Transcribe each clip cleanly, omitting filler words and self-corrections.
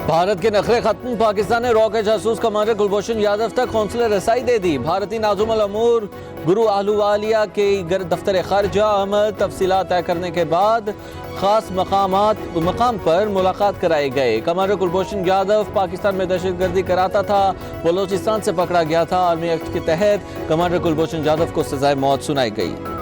भारत के नखरे खत्म, पाकिस्तान ने रॉ के जासूस कमांडर कुलभूषण यादव तक कौंसलर रसाई दे दी। भारतीय नाज़ुम अल अमूर गुरु आहलुवालिया के दफ्तर खारजा अमल तफसीलात तय करने के बाद खास मकाम पर मुलाकात कराए गए। कमांडर कुलभूषण यादव पाकिस्तान में दहशतगर्दी कराता था, बलोचिस्तान से पकड़ा गया था। आर्मी एक्ट के तहत कमांडर कुलभूषण यादव को सजाए मौत सुनाई गई।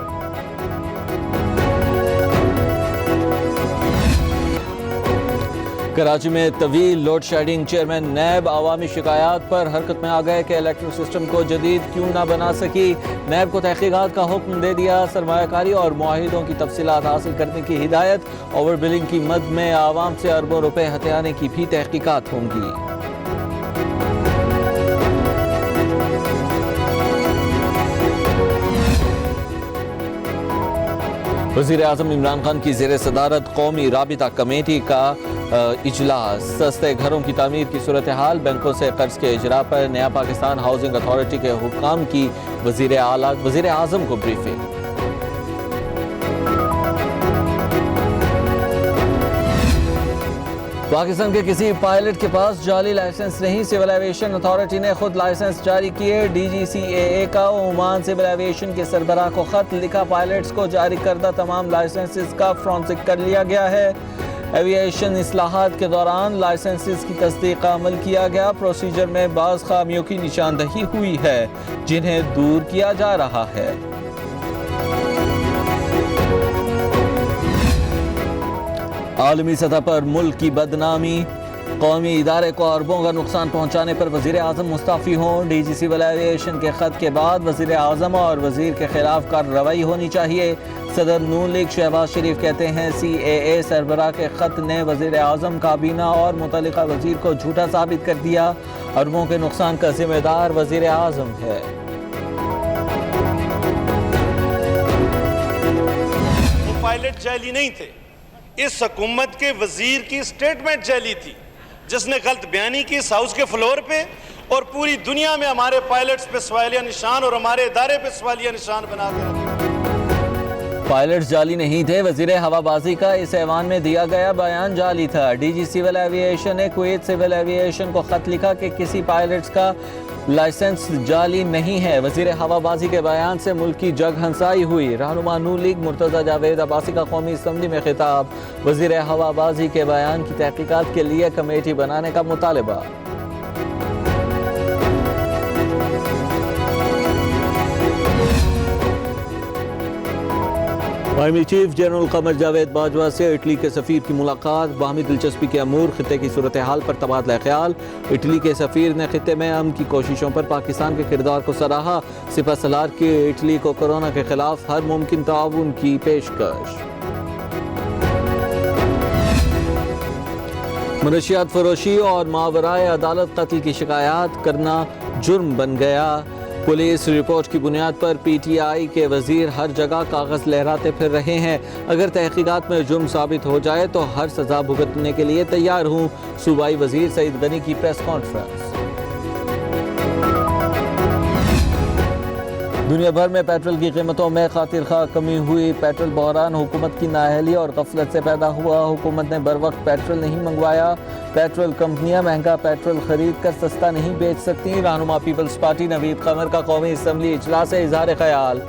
कराची में तवील लोड शेडिंग, चेयरमैन नैब आवामी शिकायत पर हरकत में आ गए कि इलेक्ट्रिक सिस्टम को जदीद क्यों ना बना सकी। नैब को तहकीकात का हुक्म दे दिया। सरमायाकारी और मुआहिदों की तफसीलात हासिल करने की हिदायत। ओवर बिलिंग की मद में आवाम से अरबों रुपए हथियाने की भी तहकीकात होंगी। वज़ीर आज़म इमरान खान की ज़ेर सदारत कौमी राबिता कमेटी का इजलास। सस्ते घरों की तामीर की सूरत हाल, बैंकों से कर्ज के इजरा पर नया पाकिस्तान हाउसिंग अथॉरिटी के हुक्काम की वज़ीर आज़म को ब्रीफिंग। पाकिस्तान के किसी पायलट के पास जाली लाइसेंस नहीं, सिविल एविएशन अथॉरिटी ने खुद लाइसेंस जारी किए। DGCAA का ओमान सिविल एविएशन के सरबराह को खत लिखा। पायलट्स को जारी करदा तमाम लाइसेंसेस का फ्रॉन्सिक कर लिया गया है। एविएशन इस्लाहात के दौरान लाइसेंसेस की तस्दीक का अमल किया गया। प्रोसीजर में बाज़ खामियों की निशानदही हुई है जिन्हें दूर किया जा रहा है। आलमी सतह पर मुल्क की बदनामी, कौमी इदारे को अरबों का नुकसान पहुंचाने पर वज़ीर आज़म मुस्तफ़ी हों। DG सिविल एविएशन के खत के बाद वज़ीर आज़म और वज़ीर के खिलाफ कार्रवाई होनी चाहिए। सदर नून लीग शहबाज शरीफ कहते हैं CAA सरबराह के खत ने वज़ीर आज़म, काबीना और मुतल्लिका वज़ीर को झूठा साबित कर दिया। अरबों के नुकसान का जिम्मेदार वज़ीर आज़म है। वो पायलट जाली नहीं थे, इस हुकूमत के वजीर की स्टेटमेंट जाली थी जिसने गलत बयानी की इस हाउस के फ्लोर पे, और पूरी दुनिया में हमारे पायलट्स पे सवालिया निशान और हमारे इदारे पे सवालिया निशान बना कर रखा। पायलट्स जाली नहीं थे, वजीर हवाबाजी का इस ऐवान में दिया गया बयान जाली था। DG सिविल एविएशन ने कुवैत सिविल एविएशन को खत लिखा कि किसी पायलट्स का लाइसेंस जाली नहीं है। वजीर हवाबाजी के बयान से मुल्क की जग हंसाई हुई। रहनुमा नून लीग मुर्तज़ा जावेद अब्बासी का कौमी असम्बली में खिताब। वजीर हवाबाजी के बयान की तहकीकात के लिए कमेटी बनाने का मुतालबा। Army chief general Qamar Javed Bajwa से इटली के सफीर की मुलाकात। बाहमी दिलचस्पी के अमूर, खिते की सूरत हाल पर तबादला ख्याल। इटली के सफीर ने खिते में अमन की कोशिशों पर पाकिस्तान के किरदार को सराहा। सिपह सलार की इटली को कोरोना के खिलाफ हर मुमकिन ताउन की पेशकश। मनशियात फरोशी और मावराए अदालत कत्ल की शिकायत करना जुर्म बन गया। पुलिस रिपोर्ट की बुनियाद पर PTI के वजीर हर जगह कागज लहराते फिर रहे हैं। अगर तहकीकात में जुर्म साबित हो जाए तो हर सजा भुगतने के लिए तैयार हूँ। सूबाई वजीर सईद गनी की प्रेस कॉन्फ्रेंस। दुनिया भर में पेट्रोल की कीमतों में खातिर खा कमी हुई। पेट्रोल बहरान हुकूमत की नाअहली और गफलत से पैदा हुआ। हुकूमत ने बर वक्त पेट्रोल नहीं मंगवाया। पेट्रोल कंपनियां महंगा पेट्रोल खरीद कर सस्ता नहीं बेच सकती। रहनुमा पीपल्स पार्टी नवीद कमर का कौमी असम्बली इजलास से इजहार ख्याल।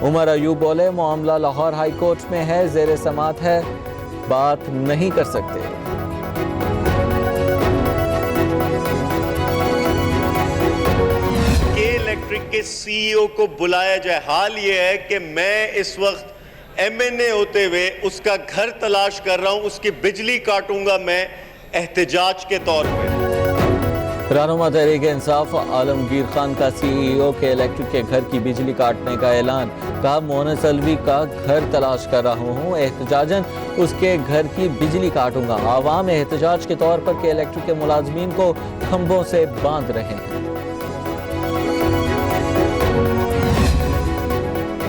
उमर अयूब बोले, मामला लाहौर हाई कोर्ट में है, जेर समात है, बात नहीं कर सकते। इलेक्ट्रिक के CEO को बुलाया जाए। हाल ये है कि मैं इस वक्त MNA होते हुए उसका घर तलाश कर रहा हूं, उसकी बिजली काटूंगा मैं एहतजाज के तौर पे। रहनुमा तहरीक इंसाफ आलमगीर खान का CEO के इलेक्ट्रिक के घर की बिजली काटने का ऐलान। कहा, मोहनस अलवी का घर तलाश कर रहा हूँ, एहतजाजन उसके घर की बिजली काटूंगा। आवाम एहतजाज के तौर पर के इलेक्ट्रिक के मुलाजमीन को खंभों से बांध रहे हैं।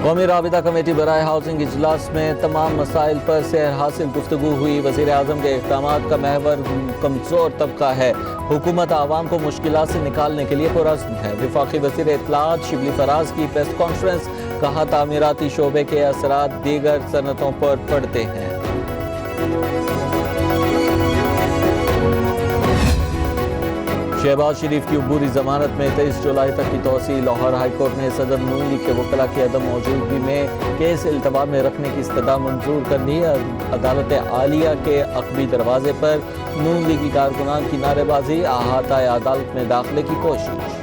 कौमी राबिता कमेटी बराए हाउसिंग इजलास में तमाम मसाइल पर सेहर हासिल गुफ्तगू हुई। वज़ीर आज़म के इक़दामात का महवर कमज़ोर तबका है। हुकूमत आवाम को मुश्किलात से निकालने के लिए पुरज़्म है। वफाकी वज़ीर इत्तलाआत शिबली फराज की प्रेस कॉन्फ्रेंस। कहा, तामीराती शोबे के असरात दीगर सनतों पर पड़ते हैं। शहबाज शरीफ की अबूरी जमानत में 23 जुलाई तक की तोसी। लाहौर हाई कोर्ट ने सदर नून लीग के वकला की अदम मौजूदगी में केस इल्तवा में रखने की इस्तदा मंजूर कर ली। अदालत आलिया के अकबी दरवाजे पर नून लीगी कारकुनान की नारेबाजी। अहाता अदालत में दाखिले की कोशिश।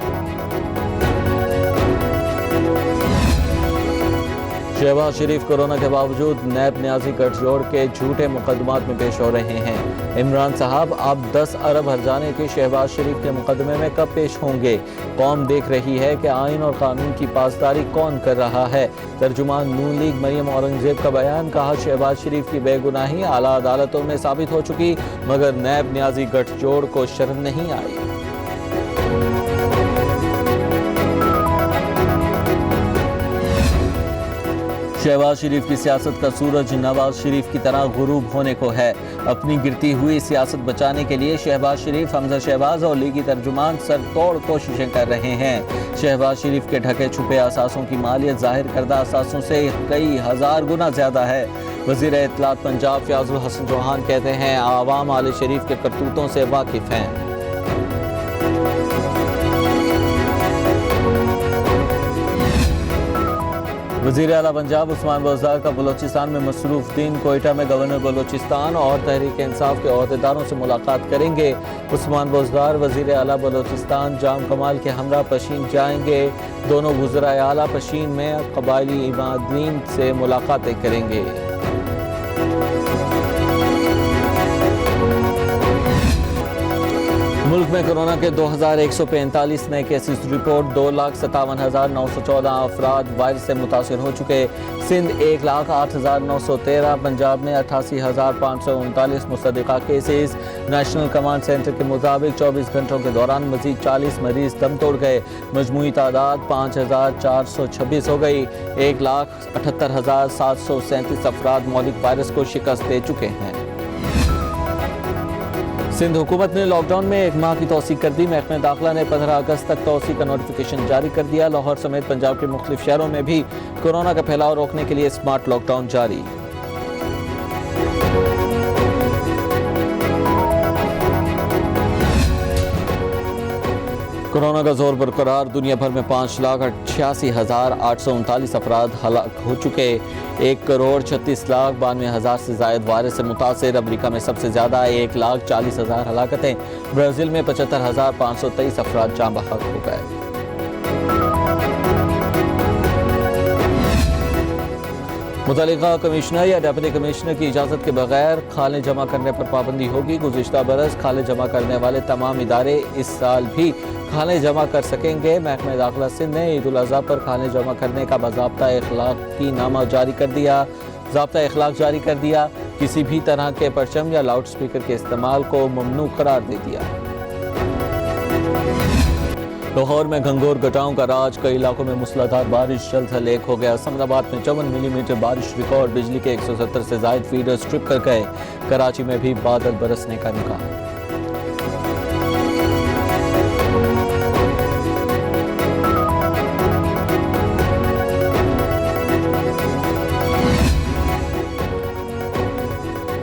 शहबाज शरीफ कोरोना के बावजूद नैब न्याजी गठजोड़ के झूठे मुकदमात में पेश हो रहे हैं। इमरान साहब अब 10 अरब हर्जाने के शहबाज शरीफ के मुकदमे में कब पेश होंगे? कौम देख रही है कि आइन और कानून की पासदारी कौन कर रहा है। तर्जुमान नून लीग मरियम औरंगजेब का बयान। कहा, शहबाज शरीफ की बेगुनाही आला अदालतों में साबित हो चुकी, मगर नैब न्याजी गठजोड़ को शर्म नहीं आई। शहबाज शरीफ की सियासत का सूरज नवाज शरीफ की तरह गुरूब होने को है। अपनी गिरती हुई सियासत बचाने के लिए शहबाज शरीफ, हमजा शहबाज और लीगी तर्जुमान सर तोड़ कोशिशें कर रहे हैं। शहबाज शरीफ के ढके छुपे असासों की मालियत जाहिर करदा असासों से कई हजार गुना ज्यादा है। वज़ीर इत्तलात पंजाब फयाजुल हसन चौहान कहते हैं, आवाम आले शरीफ के करतूतों से वाकिफ हैं। वज़ीर आला पंजाब उस्मान बोजदार का बलोचिस्तान में मसरूफ दिन। कोयटा में गवर्नर बलोचिस्तान और तहरीक इंसाफ के अहदेदारों से मुलाकात करेंगे। उस्मान बोजदार वज़ीर आला बलोचिस्तान जाम कमाल के हमरा पशीन जाएंगे। दोनों वज़राए आला पशीन में कबायली इमादीन से मुलाकातें करेंगे। मुल्क में कोरोना के 2145 नए केसेस रिपोर्ट। 2,57,914 अफराद वायरस से मुतासिर हो चुके। सिंध 1,08,913। पंजाब में 88,539 मुसद्दिका केसेस। नेशनल कमांड सेंटर के मुताबिक 24 घंटों के दौरान मजीद 40 मरीज दम तोड़ गए। मजमूई तादाद 5,426 हो गई। 1,78,737 अफराद मौलिक वायरस को शिकस्त दे चुके हैं। सिंध हुकूमत ने लॉकडाउन में 1 माह की तोसी कर दी। महकमे दाखिला ने 15 अगस्त तक तोसी का नोटिफिकेशन जारी कर दिया। लाहौर समेत पंजाब के मुख्तलिफ शहरों में भी कोरोना का फैलाव रोकने के लिए स्मार्ट लॉकडाउन जारी। कोरोना का जोर बरकरार। दुनिया भर में 5,88,839 अफराद हलाक हो चुके। 1,36,92,000 से जायद वायरस से मुतासिर। अमरीका में सबसे ज़्यादा 1,40,000 हलाकतें। ब्राज़ील में 75,523 अफराद जाँ बहक हो गए। मुतल्लिका कमिश्नर या डिप्टी कमिश्नर की इजाज़त के बगैर खाने जमा करने पर पाबंदी होगी। गुज़िश्ता बरस खाने जमा करने वाले तमाम इदारे इस साल भी खाने जमा कर सकेंगे। महकमे दाखिला सिंध ने ईद उल अज़हा पर खाने जमा करने का बाज़ाब्ता इखलाकी नामा जारी कर दिया। ज़ाब्ता इखलाक जारी कर दिया। किसी भी तरह के परचम या लाउड स्पीकर के इस्तेमाल को ममनू करार दे दिया। लाहौर में घंघोर घटाओं का राज। कई इलाकों में मूसलाधार बारिश। जल्द हलेक हो गया। समराबाद में 54 मिलीमीटर बारिश रिकॉर्ड। बिजली के 170 से जायद फीडर्स ट्रिप कर गए। कराची में भी बादल बरसने का इम्कान।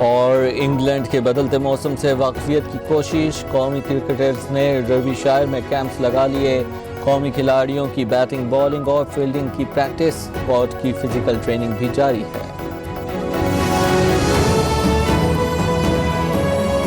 और इंग्लैंड के बदलते मौसम से वाकफियत की कोशिश। कौमी क्रिकेटर्स ने डर्बीशायर में कैंप्स लगा लिए। कौमी खिलाड़ियों की बैटिंग, बॉलिंग और फील्डिंग की प्रैक्टिस। स्क्वाड की फिजिकल ट्रेनिंग भी जारी है।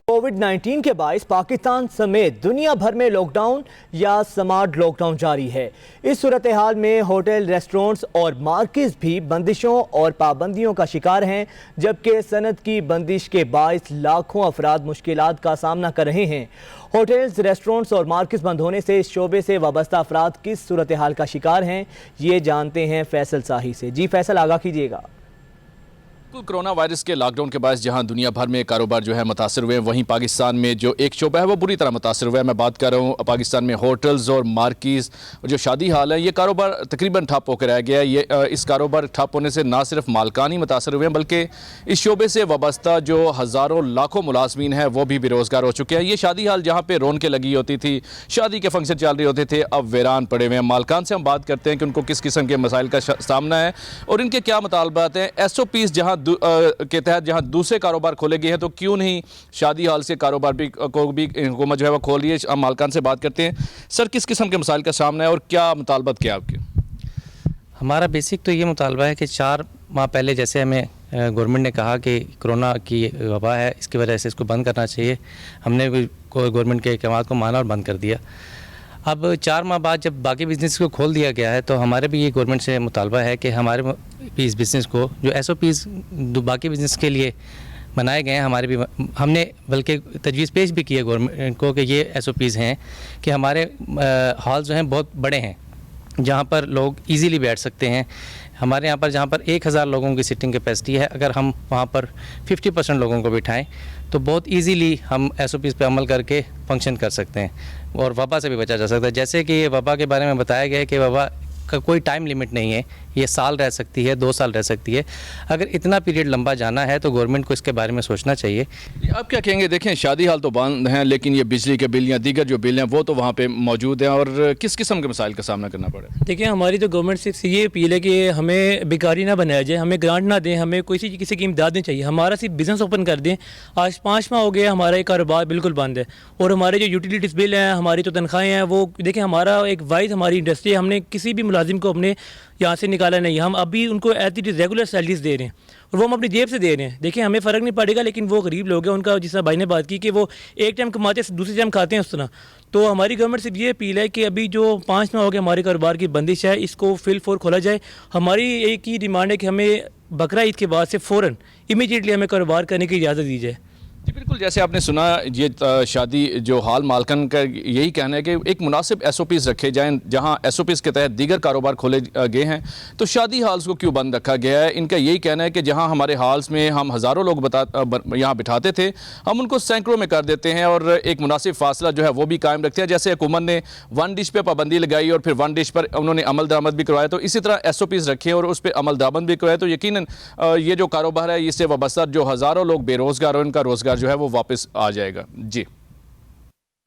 कोविड-19 के बायस पाकिस्तान समेत दुनिया भर में लॉकडाउन या स्मार्ट लॉकडाउन जारी है। इस सूरत हाल में होटल, रेस्टोरेंट्स और मार्केट्स भी बंदिशों और पाबंदियों का शिकार हैं, जबकि सनत की बंदिश के बायस लाखों अफराद मुश्किलात का सामना कर रहे हैं। होटल्स, रेस्टोरेंट्स और मार्केट्स बंद होने से इस शोबे से वाबस्ता अफराद किस सूरत हाल का शिकार हैं, ये जानते हैं फैसल साही से। जी फैसल, आगाह कीजिएगा। कोरोना वायरस के लॉकडाउन के बाद जहां दुनिया भर में कारोबार जो है मुतासर हुए हैं, वहीं पाकिस्तान में जो एक शोबा है वो बुरी तरह मुतासर हुआ है। मैं बात कर रहा हूँ पाकिस्तान में होटल्स और मार्केट्स और जो शादी हाल है, ये कारोबार तकरीबन ठप होकर रह गया है। ये इस कारोबार ठप होने से ना सिर्फ मालकान ही मुतासर हुए हैं, बल्कि इस शोबे से वाबस्ता जो हज़ारों लाखों मुलाजमीन हैं वो भी बेरोज़गार हो चुके हैं। ये शादी हाल जहाँ पर रौनकें लगी होती थी, शादी के फंक्शन चल रहे होते थे, अब वीरान पड़े हुए हैं। मालकान से हम बात करते हैं कि उनको किस किस्म के मसाइल का सामना है और इनके क्या मुतालबात हैं। SOPs जहाँ کے تحت جہاں دوسرے کاروبار کھولے گئے ہیں تو کیوں نہیں شادی ہال سے کاروبار کو بھی حکومت جو ہے وہ کھول رہی ہے؟ مالکان سے بات کرتے ہیں. سر کس قسم کے مسائل کا سامنا ہے اور کیا مطالبات کیا آپ کے؟ ہمارا بیسک تو یہ مطالبہ ہے کہ 4 ماہ پہلے جیسے ہمیں گورنمنٹ نے کہا کہ کرونا کی وبا ہے، اس کی وجہ سے اس کو بند کرنا چاہیے، ہم نے بھی گورنمنٹ کے احکامات کو مانا اور بند کر دیا. اب 4 ماہ بعد جب باقی بزنس کو کھول دیا گیا ہے تو ہمارے بھی یہ گورنمنٹ سے مطالبہ ہے کہ ہمارے بھی اس بزنس کو جو SOPs باقی بزنس کے لیے بنائے گئے ہیں، ہمارے بھی ہم نے بلکہ تجویز پیش بھی کی ہے گورنمنٹ کو کہ یہ SOPs ہیں کہ ہمارے ہالز جو ہیں بہت بڑے ہیں جہاں پر لوگ ایزیلی بیٹھ سکتے ہیں. ہمارے یہاں پر جہاں پر 1000 لوگوں کی سٹنگ کیپیسٹی ہے، اگر ہم وہاں پر 50% لوگوں کو بٹھائیں تو بہت ایزیلی ہم SOPs پہ عمل کر کے فنکشن کر سکتے ہیں اور وبا سے بھی بچا جا سکتا ہے. جیسے کہ یہ وبا کے بارے میں بتایا گیا ہے کہ وبا کا کوئی ٹائم لیمٹ نہیں ہے، یہ سال رہ سکتی ہے، 2 سال رہ سکتی ہے. اگر اتنا پیریڈ لمبا جانا ہے تو گورنمنٹ کو اس کے بارے میں سوچنا چاہیے. آپ کیا کہیں گے؟ دیکھیں شادی ہال تو بند ہیں لیکن یہ بجلی کے بل یا دیگر جو بل ہیں وہ تو وہاں پہ موجود ہیں، اور کس قسم کے مسائل کا سامنا کرنا پڑا ہے؟ دیکھیں ہماری تو گورنمنٹ سے یہ اپیل ہے کہ ہمیں بیکاری نہ بنایا جائے، ہمیں گرانٹ نہ دیں، ہمیں کسی کی امداد نہیں چاہیے، ہمارا صرف بزنس اوپن کر دیں. آج 5 ماہ ہو گیا ہمارا یہ کاروبار بالکل بند ہے، اور ہمارے جو یوٹیلیٹیز بل ہیں، ہماری جو تنخواہیں ہیں، وہ دیکھیں ہمارا ایک واحد ہماری انڈسٹری ہے، ہم نے کسی بھی ملازم کو اپنے یہاں سے نکالا نہیں، ہم ابھی ان کو as it is regular salaries دے رہے ہیں اور وہ ہم اپنی جیب سے دے رہے ہیں. دیکھیں ہمیں فرق نہیں پڑے گا، لیکن وہ غریب لوگ ہیں، ان کا جس طرح بھائی نے بات کی کہ وہ ایک ٹائم کماتے ہیں دوسری ٹائم کھاتے ہیں اس طرح. تو ہماری گورنمنٹ سے یہ اپیل ہے کہ ابھی جو 5 ماہ ہو گئے ہمارے کاروبار کی بندش ہے، اس کو فل فور کھولا جائے. ہماری ایک ہی ڈیمانڈ ہے کہ ہمیں بقرہ عید کے بعد سے فوراً امیڈیٹلی ہمیں کاروبار کرنے کی اجازت دی جائے. جی بالکل، جیسے آپ نے سنا یہ شادی جو ہال مالکن کا یہی کہنا ہے کہ ایک مناسب SOPs رکھے جائیں. جہاں SOPs کے تحت دیگر کاروبار کھولے گئے ہیں تو شادی ہالز کو کیوں بند رکھا گیا ہے؟ ان کا یہی کہنا ہے کہ جہاں ہمارے ہالز میں ہم ہزاروں لوگ یہاں بٹھاتے تھے، ہم ان کو سینکڑوں میں کر دیتے ہیں اور ایک مناسب فاصلہ جو ہے وہ بھی قائم رکھتے ہیں. جیسے حکومت نے 1 ڈش پہ پابندی لگائی اور پھر 1 ڈش پر انہوں نے عمل درآمد بھی کروایا، تو اسی طرح SOPs رکھیں اور اس پہ عمل درآمد بھی کروایا تو یقیناً یہ جو کاروبار ہے اس سے وابستہ جو ہزاروں لوگ بے روزگار ہو، ان کا روزگار جو ہے وہ واپس آ جائے گا. جی